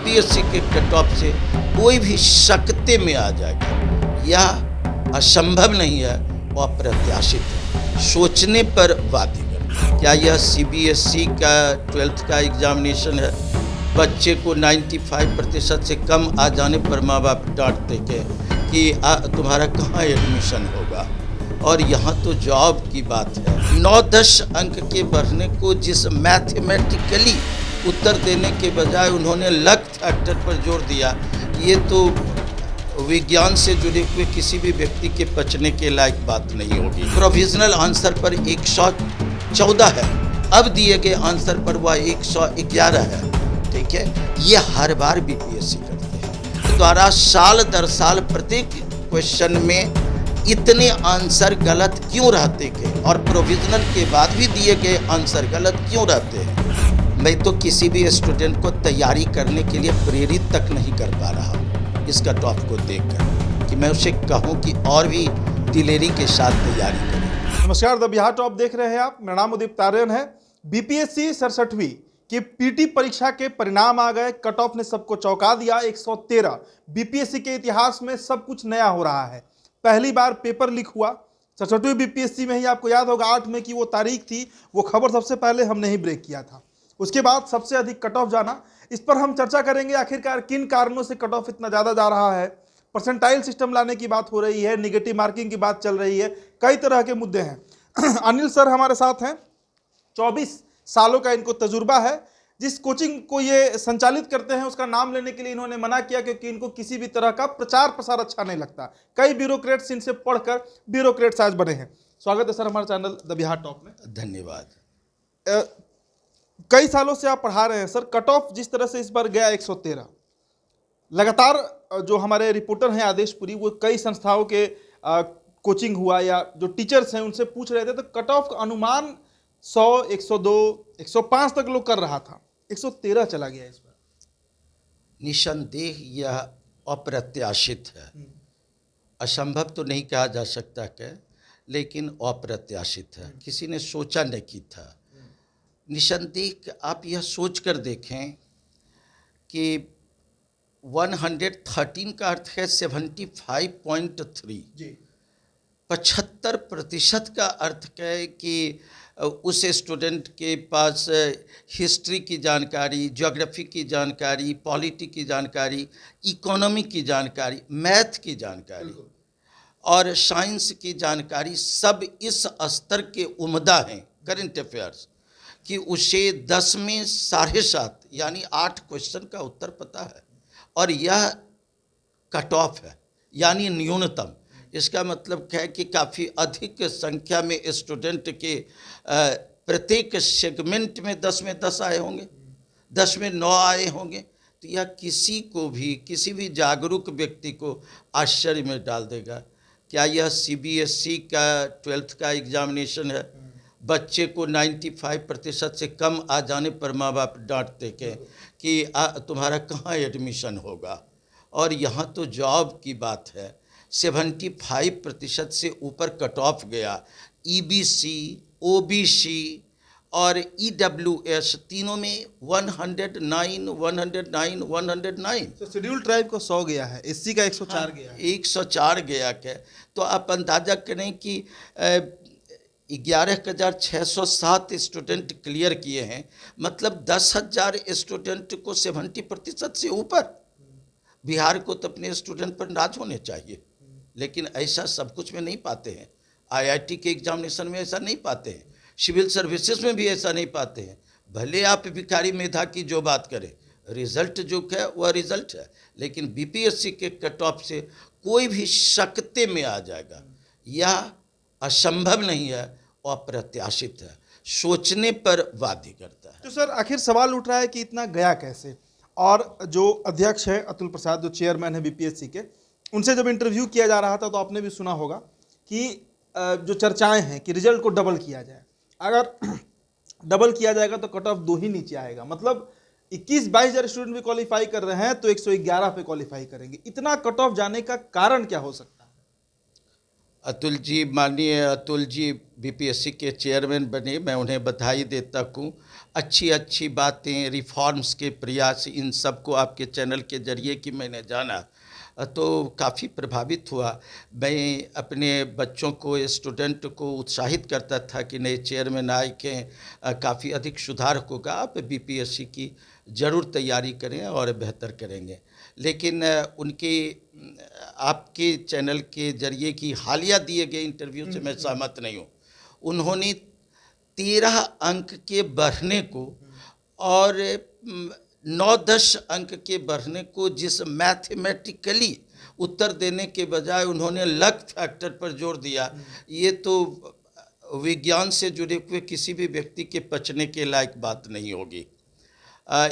BPSC के cut off से कोई भी सकते में आ जाएगा, यह असंभव नहीं है और अप्रत्याशित है। सोचने पर बाध्य करता है। क्या यह सीबीएसई का 12th का एग्जामिनेशन है? बच्चे को 95% से कम आ जाने पर माँ बाप डांटते कि तुम्हारा कहाँ एडमिशन होगा, और यहाँ तो जॉब की बात है। 9-10 अंक के बढ़ने को जिस मैथमेटिकली उत्तर देने के बजाय उन्होंने लक फैक्टर पर जोर दिया, ये तो विज्ञान से जुड़े हुए किसी भी व्यक्ति के पचने के लायक बात नहीं होगी। प्रोविजनल आंसर पर 114 है, अब दिए गए आंसर पर वह 111 है। ठीक है, ये हर बार बीपीएससी करते हैं द्वारा साल दर साल प्रत्येक क्वेश्चन में इतने आंसर गलत क्यों रहते हैं और प्रोविजनल के बाद भी दिए गए आंसर गलत क्यों रहते हैं। मैं तो किसी भी स्टूडेंट को तैयारी करने के लिए प्रेरित तक नहीं कर पा रहा हूँ इस कट ऑफ को देखकर, कि मैं उसे कहूँ कि और भी दिलेरी के साथ तैयारी करें। नमस्कार, द बिहार टॉप देख रहे हैं आप। मेरा नाम उदित तारियन है। बीपीएससी 67वीं की पीटी परीक्षा के परिणाम आ गए। कट ऑफ ने सबको चौंका दिया। 113। बीपीएससी के इतिहास में सब कुछ नया हो रहा है। पहली बार पेपर लीक हुआ 67वीं बीपीएससी में ही। आपको याद होगा 8 मई की वो तारीख थी, वो खबर सबसे पहले हमने ही ब्रेक किया था। उसके बाद सबसे अधिक कट ऑफ जाना, इस पर हम चर्चा करेंगे। आखिरकार किन कारणों से कट ऑफ इतना ज़्यादा जा रहा है। परसेंटाइल सिस्टम लाने की बात हो रही है, निगेटिव मार्किंग की बात चल रही है, कई तरह के मुद्दे हैं। अनिल सर हमारे साथ हैं। 24 सालों का इनको तजुर्बा है। जिस कोचिंग को ये संचालित करते हैं उसका नाम लेने के लिए इन्होंने मना किया, क्योंकि इनको किसी भी तरह का प्रचार प्रसार अच्छा नहीं लगता। कई ब्यूरोक्रेट्स इनसे पढ़कर ब्यूरोक्रेट्स आज बने हैं। स्वागत है सर हमारे चैनल द बिहार टॉप में। धन्यवाद। कई सालों से आप पढ़ा रहे हैं सर। कट ऑफ जिस तरह से इस बार गया 113, लगातार जो हमारे रिपोर्टर हैं आदेशपुरी, वो कई संस्थाओं के कोचिंग हुआ या जो टीचर्स हैं उनसे पूछ रहे थे, तो कट ऑफ का अनुमान 100, 102, 105 तक लोग कर रहा था। 113 चला गया इस बार। निसंदेह यह अप्रत्याशित है। असंभव तो नहीं कहा जा सकता क्या, लेकिन अप्रत्याशित है। किसी ने सोचा नहीं की था। निसंदेह आप यह सोच कर देखें कि 113 का अर्थ है 75.3। 75% का अर्थ है कि उस स्टूडेंट के पास हिस्ट्री की जानकारी, ज्योग्राफी की जानकारी, पॉलिटी की जानकारी, इकोनॉमी की जानकारी, मैथ की जानकारी और साइंस की जानकारी सब इस स्तर के उम्दा हैं, करंट अफेयर्स, कि उसे 10 में 7.5 यानी 8 क्वेश्चन का उत्तर पता है। और यह कट ऑफ है, यानी न्यूनतम। इसका मतलब है कि काफ़ी अधिक संख्या में स्टूडेंट के प्रत्येक सेगमेंट में 10 में 10 आए होंगे, 10 में 9 आए होंगे। तो यह किसी को भी, किसी भी जागरूक व्यक्ति को आश्चर्य में डाल देगा। क्या यह सीबीएसई का 12th का एग्जामिनेशन है? बच्चे को 95% से कम आ जाने पर माँ बाप डांटते कि तुम्हारा कहाँ एडमिशन होगा, और यहाँ तो जॉब की बात है। 75% से ऊपर कट ऑफ गया। ईबीसी, ओबीसी और ईडब्ल्यूएस तीनों में 109। तो शेड्यूल ट्राइब को 100 गया है, एससी का 104 गया है। 104 गया क्या? तो आप अंदाजा करें कि 11,607 स्टूडेंट क्लियर किए हैं, मतलब 10,000 स्टूडेंट को 70% से ऊपर। बिहार को तो अपने स्टूडेंट पर नाज होने चाहिए, लेकिन ऐसा सब कुछ में नहीं पाते हैं। आईआईटी के एग्जामिनेशन में ऐसा नहीं पाते हैं, सिविल सर्विसेज में भी ऐसा नहीं पाते हैं। भले आप भिखारी मेधा की जो बात करें, रिजल्ट जो है वह रिजल्ट है, लेकिन बीपीएससी के कट ऑफ से कोई भी सकते में आ जाएगा, यह असंभव नहीं है और अप्रत्याशित है। सोचने पर बाध्य करता है। तो सर आखिर सवाल उठ रहा है कि इतना गया कैसे। और जो अध्यक्ष है अतुल प्रसाद, जो चेयरमैन है बीपीएससी के, उनसे जब इंटरव्यू किया जा रहा था तो आपने भी सुना होगा कि जो चर्चाएं हैं कि रिजल्ट को डबल किया जाए। अगर डबल किया जाएगा तो कट ऑफ 2 ही नीचे आएगा। मतलब 21-22 हज़ार स्टूडेंट भी क्वालिफाई कर रहे हैं तो 111 पे क्वालिफाई करेंगे। इतना कट ऑफ जाने का कारण क्या हो सकता है? अतुल जी, माननीय अतुल जी बीपीएससी के चेयरमैन बने, मैं उन्हें बधाई देता हूँ। अच्छी अच्छी बातें, रिफॉर्म्स के प्रयास, इन सब को आपके चैनल के जरिए कि मैंने जाना तो काफ़ी प्रभावित हुआ। मैं अपने बच्चों को, स्टूडेंट को उत्साहित करता था कि नए चेयरमैन आए के काफ़ी अधिक सुधार होगा, आप बीपीएससी की ज़रूर तैयारी करें और बेहतर करेंगे। लेकिन उनके आपके चैनल के जरिए कि हालिया दिए गए इंटरव्यू से मैं सहमत नहीं हूँ। उन्होंने 13 अंक के बढ़ने को और 9-10 अंक के बढ़ने को जिस मैथमेटिकली उत्तर देने के बजाय उन्होंने लक फैक्टर पर जोर दिया, ये तो विज्ञान से जुड़े हुए किसी भी व्यक्ति के पचने के लायक बात नहीं होगी।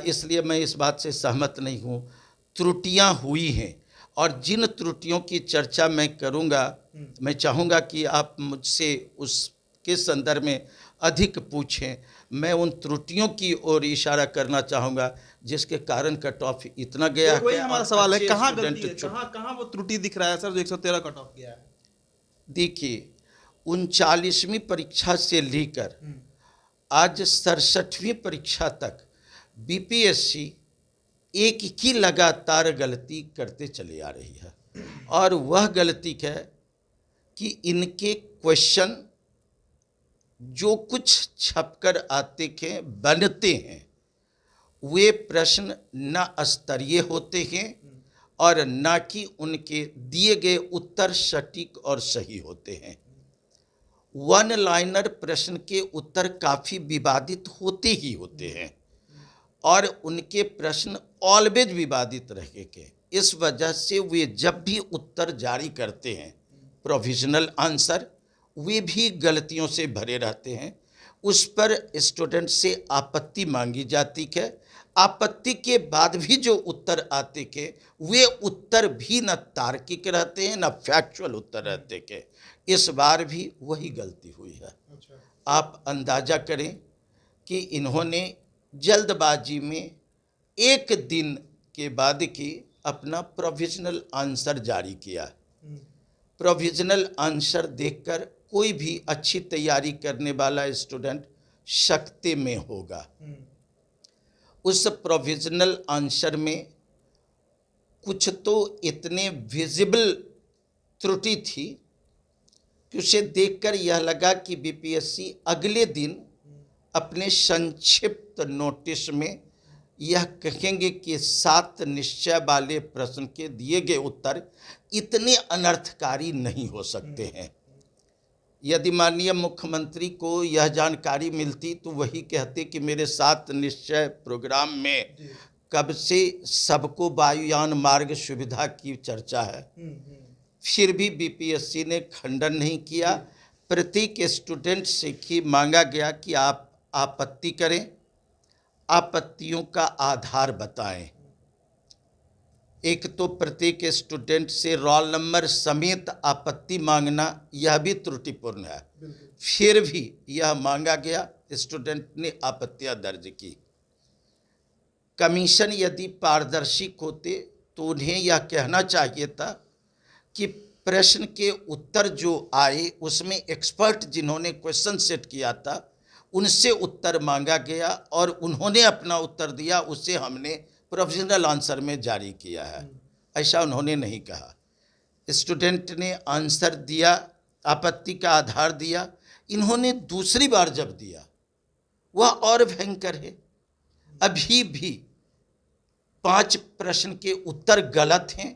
इसलिए मैं इस बात से सहमत नहीं हूँ। त्रुटियां हुई हैं और जिन त्रुटियों की चर्चा मैं करूँगा, मैं चाहूँगा कि आप मुझसे उसके संदर्भ में अधिक पूछें। मैं उन त्रुटियों की ओर इशारा करना चाहूँगा जिसके कारण कट ऑफ इतना गया। वही हमारा सवाल है, कहाँ गलती है, स्टूडेंट कहाँ वो त्रुटि दिख रहा है सर जो 113 कट ऑफ गया है? देखिए, 39वीं परीक्षा से लेकर आज 67वीं परीक्षा तक बीपीएससी एक ही लगातार गलती करते चली आ रही है और वह गलती है कि इनके क्वेश्चन जो कुछ छपकर आते हैं, बनते हैं, वे प्रश्न न स्तरीय होते हैं और न कि उनके दिए गए उत्तर सटीक और सही होते हैं। वन लाइनर प्रश्न के उत्तर काफ़ी विवादित होते ही होते हैं और उनके प्रश्न ऑलवेज विवादित रहेंगे। इस वजह से वे जब भी उत्तर जारी करते हैं, प्रोविजनल आंसर, वे भी गलतियों से भरे रहते हैं। उस पर स्टूडेंट से आपत्ति मांगी जाती है। आपत्ति के बाद भी जो उत्तर आते के, वे उत्तर भी न तार्किक रहते हैं, न फैक्चुअल उत्तर रहते के। इस बार भी वही गलती हुई है। आप अंदाजा करें कि इन्होंने जल्दबाजी में एक दिन के बाद की अपना प्रोविजनल आंसर जारी किया। प्रोविजनल आंसर देखकर कोई भी अच्छी तैयारी करने वाला स्टूडेंट शक्ति में होगा। उस प्रोविजनल आंसर में कुछ तो इतने विजिबल त्रुटि थी कि उसे देखकर यह लगा कि बीपीएससी अगले दिन अपने संक्षिप्त नोटिस में यह कहेंगे कि 7 निश्चय वाले प्रश्न के दिए गए उत्तर इतने अनर्थकारी नहीं हो सकते हैं। यदि माननीय मुख्यमंत्री को यह जानकारी मिलती तो वही कहते कि मेरे 7 निश्चय प्रोग्राम में कब से सबको वायुयान मार्ग सुविधा की चर्चा है। फिर भी बीपीएससी ने खंडन नहीं किया। प्रत्येक स्टूडेंट से कि मांगा गया कि आप आपत्ति करें, आपत्तियों का आधार बताएं। एक तो प्रत्येक स्टूडेंट से रोल नंबर समेत आपत्ति मांगना, यह भी त्रुटिपूर्ण है। फिर भी यह मांगा गया, स्टूडेंट ने आपत्तियां दर्ज की। कमीशन यदि पारदर्शी होते तो उन्हें यह कहना चाहिए था कि प्रश्न के उत्तर जो आए उसमें एक्सपर्ट जिन्होंने क्वेश्चन सेट किया था उनसे उत्तर मांगा गया और उन्होंने अपना उत्तर दिया, उसे हमने प्रोविजनल आंसर में जारी किया है। ऐसा उन्होंने नहीं कहा। स्टूडेंट ने आंसर दिया, आपत्ति का आधार दिया। इन्होंने दूसरी बार जब दिया वह और भयंकर है। अभी भी 5 प्रश्न के उत्तर गलत हैं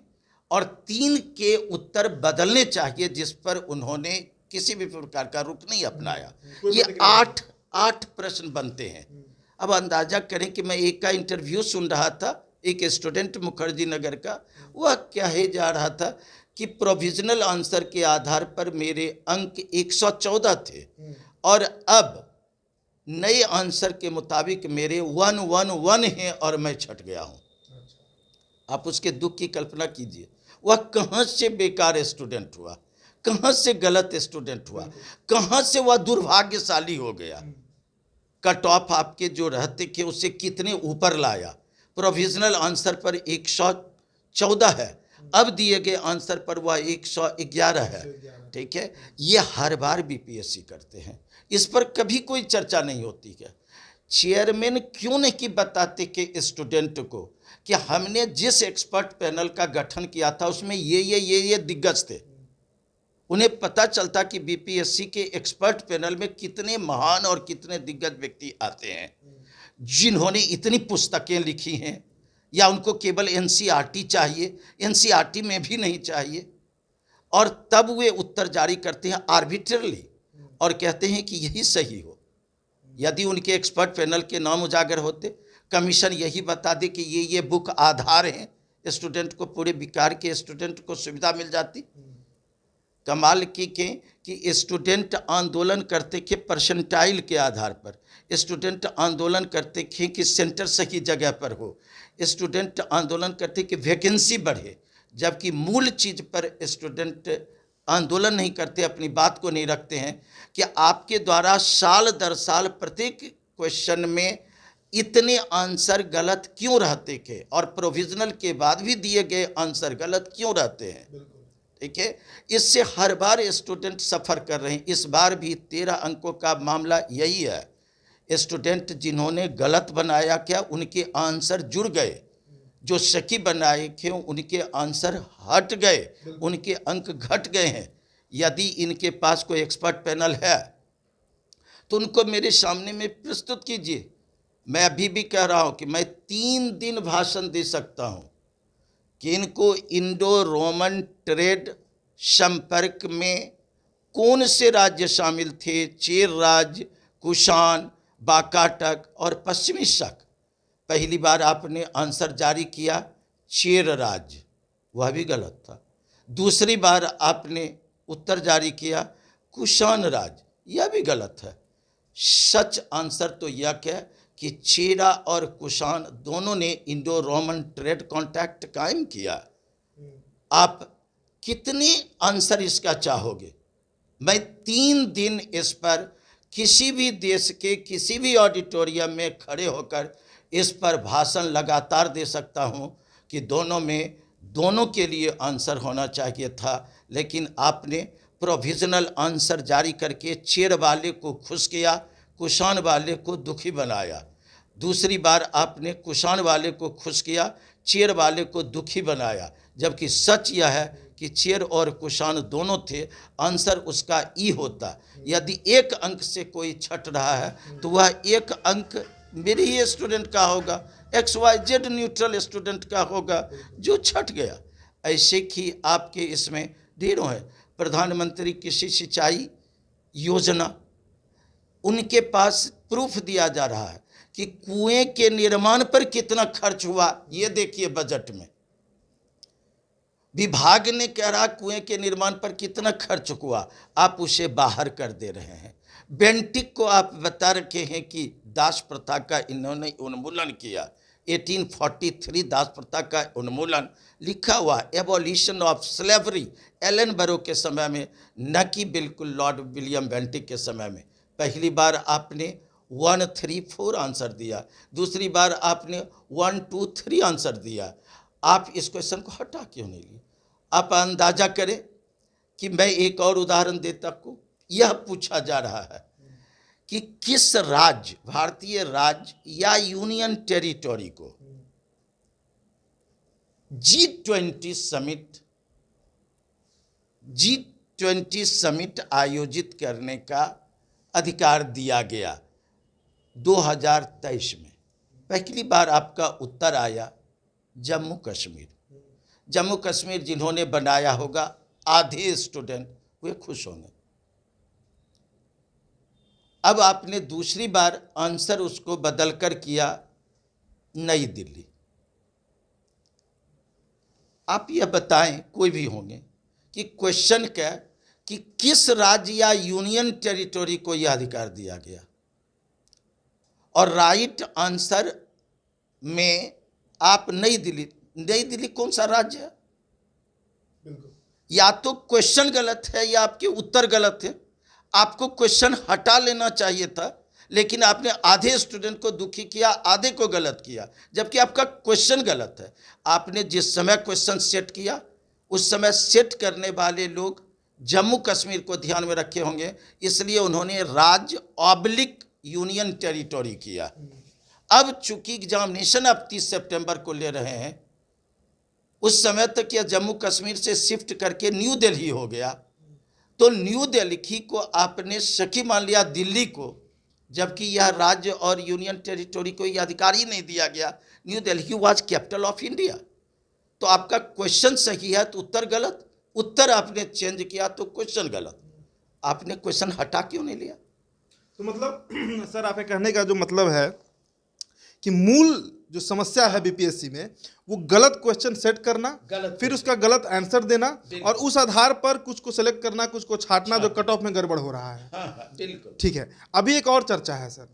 और 3 के उत्तर बदलने चाहिए, जिस पर उन्होंने किसी भी प्रकार का रुख नहीं अपनाया। ये 8 प्रश्न बनते हैं। अब अंदाजा करें कि मैं एक का इंटरव्यू सुन रहा था, एक स्टूडेंट मुखर्जी नगर का, वह कहे जा रहा था कि प्रोविजनल आंसर के आधार पर मेरे अंक 114 थे और अब नए आंसर के मुताबिक मेरे 111 हैं और मैं छट गया हूँ। आप उसके दुख की कल्पना कीजिए। वह कहाँ से बेकार स्टूडेंट हुआ, कहाँ से गलत स्टूडेंट हुआ, कहाँ से वह दुर्भाग्यशाली हो गया। कट ऑफ आपके जो रहते थे उससे कितने ऊपर लाया। प्रोविजनल आंसर पर 114 है अब दिए गए आंसर पर वह 111 है। ठीक है, ये हर बार बीपीएससी करते हैं, इस पर कभी कोई चर्चा नहीं होती है। चेयरमैन क्यों नहीं बताते कि स्टूडेंट को कि हमने जिस एक्सपर्ट पैनल का गठन किया था उसमें ये दिग्गज थे। उन्हें पता चलता कि बीपीएससी के एक्सपर्ट पैनल में कितने महान और कितने दिग्गज व्यक्ति आते हैं जिन्होंने इतनी पुस्तकें लिखी हैं, या उनको केवल एनसीईआरटी चाहिए, एनसीईआरटी में भी नहीं चाहिए, और तब वे उत्तर जारी करते हैं आर्बिट्रली और कहते हैं कि यही सही हो। यदि उनके एक्सपर्ट पैनल के नाम उजागर होते, कमीशन यही बता दे कि ये बुक आधार हैं, स्टूडेंट को, पूरे बिहार के स्टूडेंट को सुविधा मिल जाती। कमाल की कि स्टूडेंट आंदोलन करते थे परसेंटाइल के आधार पर, स्टूडेंट आंदोलन करते थे कि सेंटर सही जगह पर हो, स्टूडेंट आंदोलन करते कि वैकेंसी बढ़े, जबकि मूल चीज़ पर स्टूडेंट आंदोलन नहीं करते, अपनी बात को नहीं रखते हैं कि आपके द्वारा साल दर साल प्रत्येक क्वेश्चन में इतने आंसर गलत क्यों रहते थे और प्रोविजनल के बाद भी दिए गए आंसर गलत क्यों रहते हैं। ठीक है, इससे हर बार स्टूडेंट सफ़र कर रहे हैं। इस बार भी 13 अंकों का मामला यही है। स्टूडेंट जिन्होंने गलत बनाया क्या, उनके आंसर जुड़ गए, जो सही बनाए थे उनके आंसर हट गए, उनके अंक घट गए हैं। यदि इनके पास कोई एक्सपर्ट पैनल है तो उनको मेरे सामने में प्रस्तुत कीजिए। मैं अभी भी कह रहा हूँ कि मैं 3 दिन भाषण दे सकता हूँ कि इनको इंडो रोमन ट्रेड संपर्क में कौन से राज्य शामिल थे, चेर राज्य, कुषाण, वाकाटक और पश्चिमी शक। पहली बार आपने आंसर जारी किया चेर राज्य, वह भी गलत था। दूसरी बार आपने उत्तर जारी किया कुषाण राज्य, यह भी गलत है। सच आंसर तो यह क्या कि चेरा और कुषाण दोनों ने इंडो रोमन ट्रेड कॉन्टैक्ट कायम किया। आप कितने आंसर इसका चाहोगे? मैं 3 दिन इस पर किसी भी देश के किसी भी ऑडिटोरियम में खड़े होकर इस पर भाषण लगातार दे सकता हूं कि दोनों के लिए आंसर होना चाहिए था, लेकिन आपने प्रोविजनल आंसर जारी करके चेर वाले को खुश किया, कुषाण वाले को दुखी बनाया। दूसरी बार आपने कुषाण वाले को खुश किया, चेर वाले को दुखी बनाया, जबकि सच यह है कि चेर और कुषाण दोनों थे, आंसर उसका ई होता। यदि 1 अंक से कोई छट रहा है तो वह 1 अंक मेरे ही स्टूडेंट का होगा, XYZ न्यूट्रल स्टूडेंट का होगा जो छट गया। ऐसे कि आपके इसमें ढेरों है। प्रधानमंत्री कृषि सिंचाई योजना, उनके पास प्रूफ दिया जा रहा है कि कुएं के निर्माण पर कितना खर्च हुआ, ये देखिए बजट में। विभाग ने कह रहा कुएं के निर्माण पर कितना खर्च हुआ, आप उसे बाहर कर दे रहे हैं। बेंटिक को आप बता रखे हैं कि दास प्रथा का इन्होंने उन्मूलन किया, 1843 दास प्रथा का उन्मूलन लिखा हुआ, एबॉलिशन ऑफ स्लेवरी एलन बरो के समय में, न कि बिल्कुल लॉर्ड विलियम बेंटिक के समय में। पहली बार आपने 1, 3, 4 आंसर दिया, दूसरी बार आपने 1, 2, 3 आंसर दिया। आप इस क्वेश्चन को हटा क्यों नहीं लिए? आप अंदाजा करें कि मैं एक और उदाहरण देता हूँ। यह पूछा जा रहा है कि किस राज्य, भारतीय राज्य या यूनियन टेरिटरी को G20 समिट आयोजित करने का अधिकार दिया गया 2023 में। पहली बार आपका उत्तर आया जम्मू कश्मीर। जम्मू कश्मीर जिन्होंने बनाया होगा, आधे स्टूडेंट वे खुश होंगे। अब आपने दूसरी बार आंसर उसको बदलकर किया नई दिल्ली। आप यह बताएं, कोई भी होंगे, कि क्वेश्चन क्या कि किस राज्य या यूनियन टेरिटरी को यह अधिकार दिया गया, और राइट आंसर में आप नई दिल्ली कौन सा राज्य है? या तो क्वेश्चन गलत है या आपके उत्तर गलत है। आपको क्वेश्चन हटा लेना चाहिए था, लेकिन आपने आधे स्टूडेंट को दुखी किया, आधे को गलत किया, जबकि आपका क्वेश्चन गलत है। आपने जिस समय क्वेश्चन सेट किया उस समय सेट करने वाले लोग जम्मू कश्मीर को ध्यान में रखे होंगे, इसलिए उन्होंने राज्य ऑब्लिक यूनियन टेरिटोरी किया। अब चूंकि एग्जामिनेशन अब 30 सितंबर को ले रहे हैं, उस समय तक यह जम्मू कश्मीर से शिफ्ट करके न्यू दिल्ली हो गया, तो न्यू दिल्ली को आपने सखी मान लिया दिल्ली को, जबकि यह राज्य और यूनियन टेरिटोरी को यह अधिकार ही नहीं दिया गया। New Delhi was capital of India. तो आपका क्वेश्चन सही है तो उत्तर गलत, उत्तर आपने चेंज किया तो क्वेश्चन गलत। आपने क्वेश्चन हटा क्यों नहीं लिया? तो मतलब सर आपके कहने का जो मतलब है कि मूल जो समस्या है बीपीएससी में वो गलत क्वेश्चन सेट करना, फिर उसका गलत आंसर देना और उस आधार पर कुछ को सेलेक्ट करना, कुछ को छाटना, जो कट ऑफ में गड़बड़ हो रहा है। हाँ, बिल्कुल ठीक है। अभी एक और चर्चा है सर,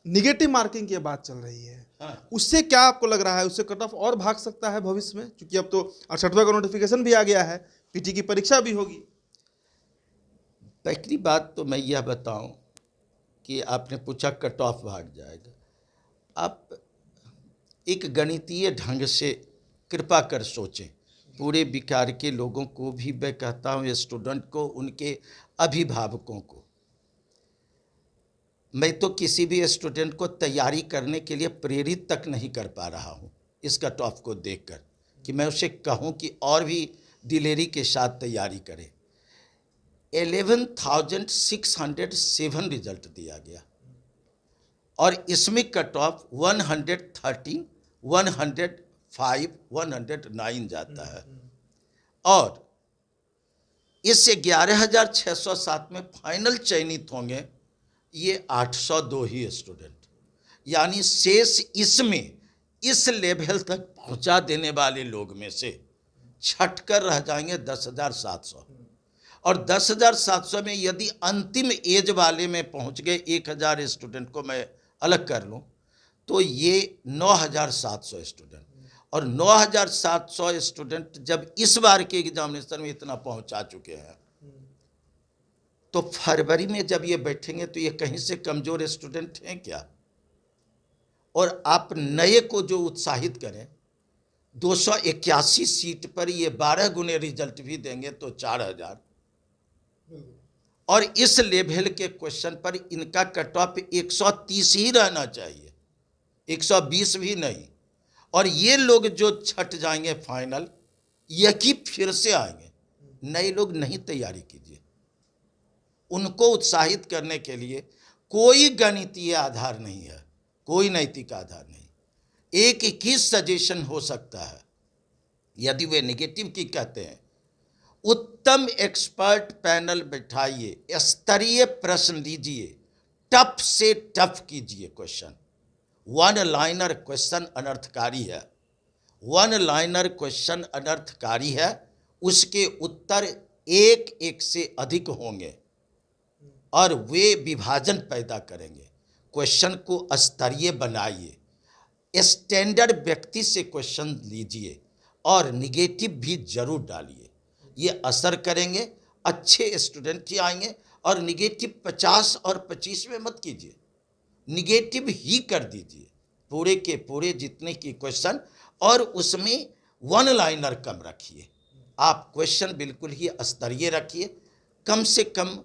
निगेटिव मार्किंग की बात चल रही है। हाँ। उससे क्या आपको लग रहा है, उससे कट ऑफ और भाग सकता है भविष्य में? क्योंकि अब तो 68वां का नोटिफिकेशन भी आ गया है, पीटी की परीक्षा भी होगी। पहली बात तो मैं यह बताऊं कि आपने पूछा कट ऑफ भाग जाएगा। आप एक गणितीय ढंग से कृपा कर सोचें, पूरे बिहार के लोगों को भी मैं कहता हूँ, स्टूडेंट को, उनके अभिभावकों को। मैं तो किसी भी स्टूडेंट को तैयारी करने के लिए प्रेरित तक नहीं कर पा रहा हूँ इस कट ऑफ को देखकर, कि मैं उसे कहूँ कि और भी दिलेरी के साथ तैयारी करें। 11,607 रिजल्ट दिया गया और इसमें कट ऑफ 113, 105, 109 जाता है। और इस 11,607 में फाइनल चयनित होंगे ये 802 ही स्टूडेंट, यानी शेष इसमें इस लेवल तक पहुंचा देने वाले लोग में से छटकर रह जाएंगे 10,700। और 10,700 में यदि अंतिम एज वाले में पहुंच गए 1,000 स्टूडेंट को मैं अलग कर लूं तो ये 9,700 स्टूडेंट। और 9,700 स्टूडेंट जब इस बार के एग्जामिनेशन में इतना पहुंचा चुके हैं, तो फरवरी में जब ये बैठेंगे तो ये कहीं से कमज़ोर स्टूडेंट हैं क्या? और आप नए को जो उत्साहित करें, 281 सीट पर ये 12 गुने रिजल्ट भी देंगे तो 4,000। और इस लेवल के क्वेश्चन पर इनका कट ऑफ 130 ही रहना चाहिए, 120 भी नहीं। और ये लोग जो छट जाएंगे फाइनल, यही फिर से आएंगे। नए लोग नहीं तैयारी कीजिए, उनको उत्साहित करने के लिए कोई गणितीय आधार नहीं है, कोई नैतिक आधार नहीं। एक ही सजेशन हो सकता है, यदि वे नेगेटिव की कहते हैं, उत्तम एक्सपर्ट पैनल बैठाइए, स्तरीय प्रश्न लीजिए, टफ से टफ कीजिए क्वेश्चन। वन लाइनर क्वेश्चन अनर्थकारी है, वन लाइनर क्वेश्चन अनर्थकारी है, उसके उत्तर एक एक से अधिक होंगे और वे विभाजन पैदा करेंगे। क्वेश्चन को स्तरीय बनाइए, स्टैंडर्ड व्यक्ति से क्वेश्चन लीजिए और निगेटिव भी जरूर डालिए, ये असर करेंगे। अच्छे स्टूडेंट ही आएंगे। और निगेटिव 50 और 25 में मत कीजिए, निगेटिव ही कर दीजिए पूरे के पूरे जितने की क्वेश्चन, और उसमें वन लाइनर कम रखिए। आप क्वेश्चन बिल्कुल ही स्तरीय रखिए, कम से कम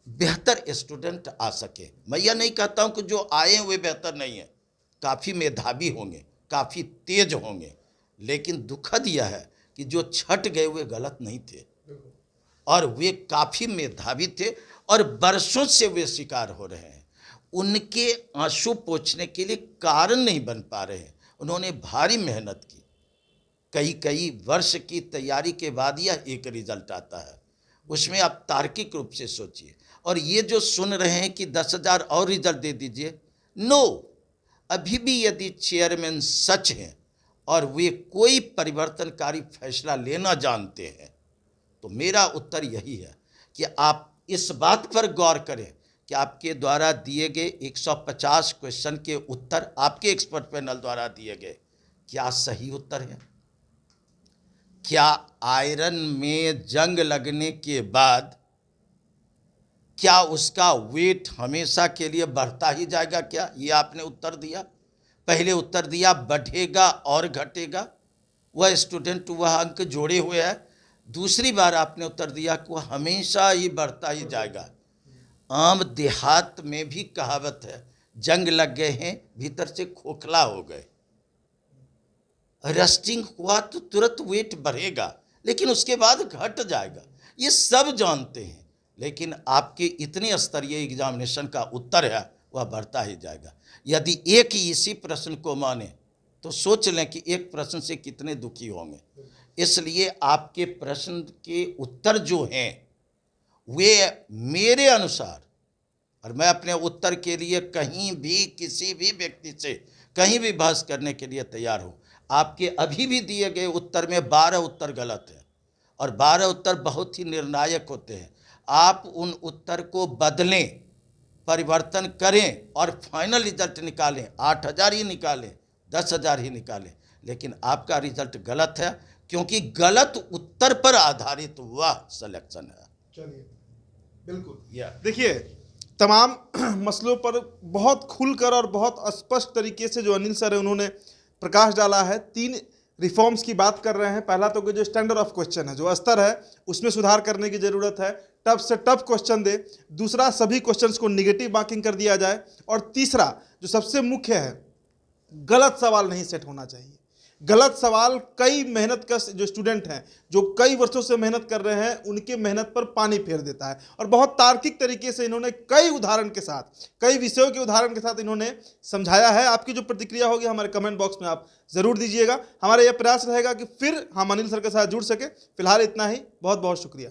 बेहतर स्टूडेंट आ सके। मैं यह नहीं कहता हूं कि जो आए वे बेहतर नहीं है, काफ़ी मेधावी होंगे, काफ़ी तेज होंगे, लेकिन दुखद यह है कि जो छट गए वे गलत नहीं थे और वे काफ़ी मेधावी थे और वर्षों से वे शिकार हो रहे हैं। उनके आंसू पोंछने के लिए कारण नहीं बन पा रहे हैं। उन्होंने भारी मेहनत की, कई वर्ष की तैयारी के बाद यह एक रिजल्ट आता है। उसमें आप तार्किक रूप से सोचिए। और ये जो सुन रहे हैं कि 10,000 और रिजल्ट दे दीजिए, नो, अभी भी यदि चेयरमैन सच हैं और वे कोई परिवर्तनकारी फैसला लेना जानते हैं, तो मेरा उत्तर यही है कि आप इस बात पर गौर करें कि आपके द्वारा दिए गए 150 क्वेश्चन के उत्तर, आपके एक्सपर्ट पैनल द्वारा दिए गए, क्या सही उत्तर है? क्या आयरन में जंग लगने के बाद क्या उसका वेट हमेशा के लिए बढ़ता ही जाएगा क्या? ये आपने उत्तर दिया। पहले उत्तर दिया बढ़ेगा और घटेगा। वह स्टूडेंट वह अंक जोड़े हुए है, दूसरी बार आपने उत्तर दिया कि वो हमेशा ही बढ़ता ही जाएगा। आम देहात में भी कहावत है, जंग लग गए हैं भीतर से खोखला हो गए। रस्टिंग हुआ तो तुरंत वेट बढ़ेगा, लेकिन उसके बाद घट जाएगा, ये सब जानते हैं। लेकिन आपके इतने स्तरीय एग्जामिनेशन का उत्तर है वह बढ़ता ही जाएगा। यदि एक ही इसी प्रश्न को माने तो सोच लें कि एक प्रश्न से कितने दुखी होंगे। इसलिए आपके प्रश्न के उत्तर जो हैं वे मेरे अनुसार, और मैं अपने उत्तर के लिए कहीं भी किसी भी व्यक्ति से कहीं भी बहस करने के लिए तैयार हूँ। आपके अभी भी दिए गए उत्तर में 12 उत्तर गलत हैं और 12 उत्तर बहुत ही निर्णायक होते हैं। आप उन उत्तर को बदलें, परिवर्तन करें और फाइनल रिजल्ट निकालें। 8,000 ही निकालें, 10,000 ही निकालें, लेकिन आपका रिजल्ट गलत है क्योंकि गलत उत्तर पर आधारित हुआ सिलेक्शन है। चलिए, बिल्कुल देखिए, तमाम मसलों पर बहुत खुलकर और बहुत स्पष्ट तरीके से जो अनिल सर है उन्होंने प्रकाश डाला है। 3 रिफॉर्म्स की बात कर रहे हैं। पहला तो जो स्टैंडर्ड ऑफ क्वेश्चन है, जो स्तर है उसमें सुधार करने की जरूरत है, टफ से टफ क्वेश्चन दे। दूसरा, सभी क्वेश्चंस को निगेटिव मार्किंग कर दिया जाए। और तीसरा जो सबसे मुख्य है, गलत सवाल नहीं सेट होना चाहिए। गलत सवाल कई मेहनत का जो स्टूडेंट हैं, जो कई वर्षों से मेहनत कर रहे हैं, उनके मेहनत पर पानी फेर देता है। और बहुत तार्किक तरीके से इन्होंने कई उदाहरण के साथ, कई विषयों के उदाहरण के साथ इन्होंने समझाया है। आपकी जो प्रतिक्रिया होगी हमारे कमेंट बॉक्स में आप जरूर दीजिएगा। हमारा यह प्रयास रहेगा कि फिर हम अनिल सर के साथ जुड़ सके। फिलहाल इतना ही, बहुत बहुत शुक्रिया।